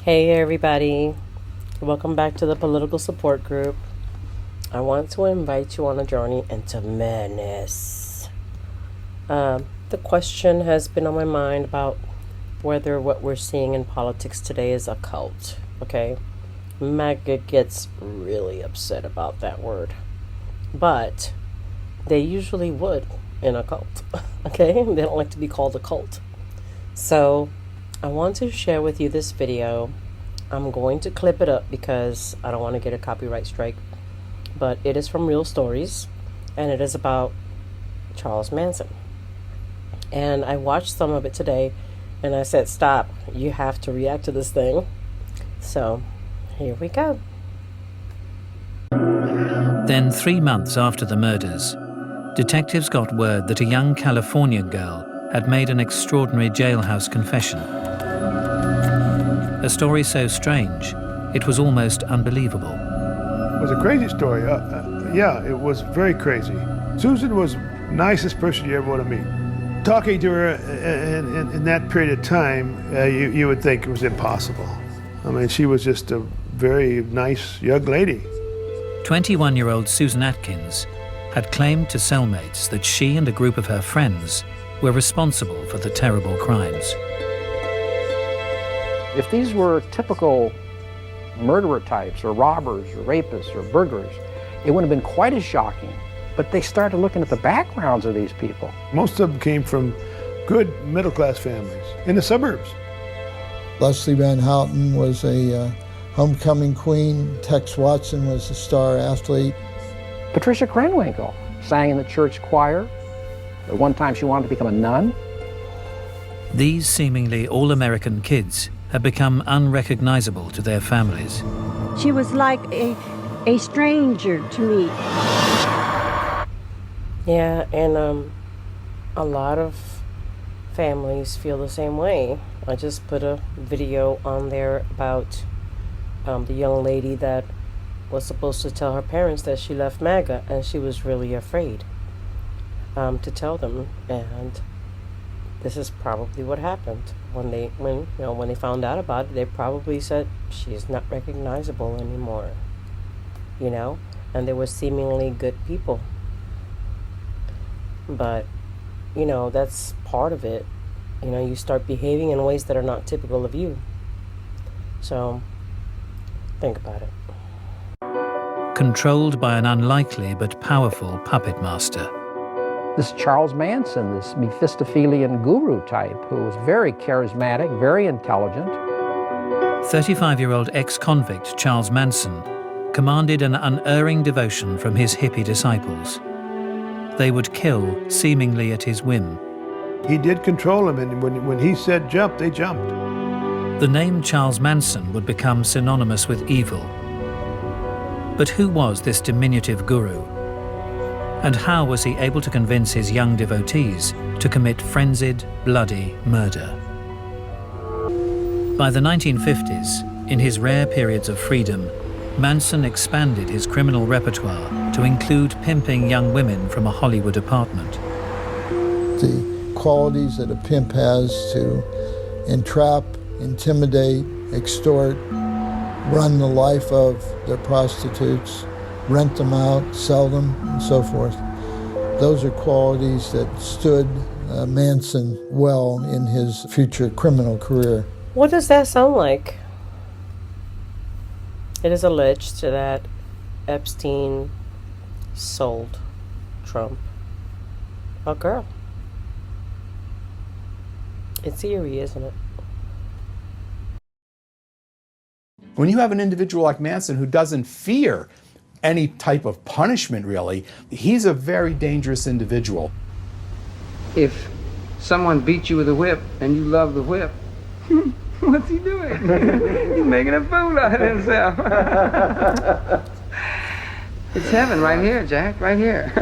Hey everybody, welcome back to the political support group. I want to invite you on a journey into madness. The question has been on my mind about whether what we're seeing in politics today is a cult, okay? MAGA gets really upset about that word, but they usually would in a cult, okay? They don't like to be called a cult. So I want to share with you this video. I'm going to clip it up because I don't want to get a copyright strike, but it is from Real Stories, and it is about Charles Manson. And I watched some of it today, and I said, stop, you have to react to this thing. So here we go. Then 3 months after the murders, detectives got word that a young Californian girl had made an extraordinary jailhouse confession. A story so strange, it was almost unbelievable. It was a crazy story. Yeah, it was very crazy. Susan was the nicest person you ever want to meet. Talking to her in that period of time, you would think it was impossible. I mean, she was just a very nice young lady. 21-year-old Susan Atkins had claimed to cellmates that she and a group of her friends were responsible for the terrible crimes. If these were typical murderer types or robbers or rapists or burglars, it wouldn't have been quite as shocking. But they started looking at the backgrounds of these people. Most of them came from good middle-class families in the suburbs. Leslie Van Houten was a homecoming queen. Tex Watson was a star athlete. Patricia Krenwinkel sang in the church choir. At one time she wanted to become a nun. These seemingly all-American kids had become unrecognizable to their families. She was like a stranger to me. Yeah, and a lot of families feel the same way. I just put a video on there about the young lady that was supposed to tell her parents that she left MAGA, and she was really afraid to tell them. And this is probably what happened when they found out about it. They probably said she's not recognizable anymore, and they were seemingly good people. But that's part of it. You start behaving in ways that are not typical of you. So think about it. Controlled by an unlikely but powerful puppet master. This Charles Manson, this Mephistophelian guru type, who was very charismatic, very intelligent. 35-year-old ex-convict Charles Manson commanded an unerring devotion from his hippie disciples. They would kill seemingly at his whim. He did control them, and when he said jump, they jumped. The name Charles Manson would become synonymous with evil. But who was this diminutive guru? And how was he able to convince his young devotees to commit frenzied, bloody murder? By the 1950s, in his rare periods of freedom, Manson expanded his criminal repertoire to include pimping young women from a Hollywood apartment. The qualities that a pimp has to entrap, intimidate, extort, run the life of their prostitutes, rent them out, sell them, and so forth. Those are qualities that stood Manson well in his future criminal career. What does that sound like? It is alleged that Epstein sold Trump a girl. It's eerie, isn't it? When you have an individual like Manson who doesn't fear any type of punishment, really, he's a very dangerous individual. If someone beats you with a whip and you love the whip, what's he doing? He's making a fool out of himself. It's heaven right here, Jack, right here.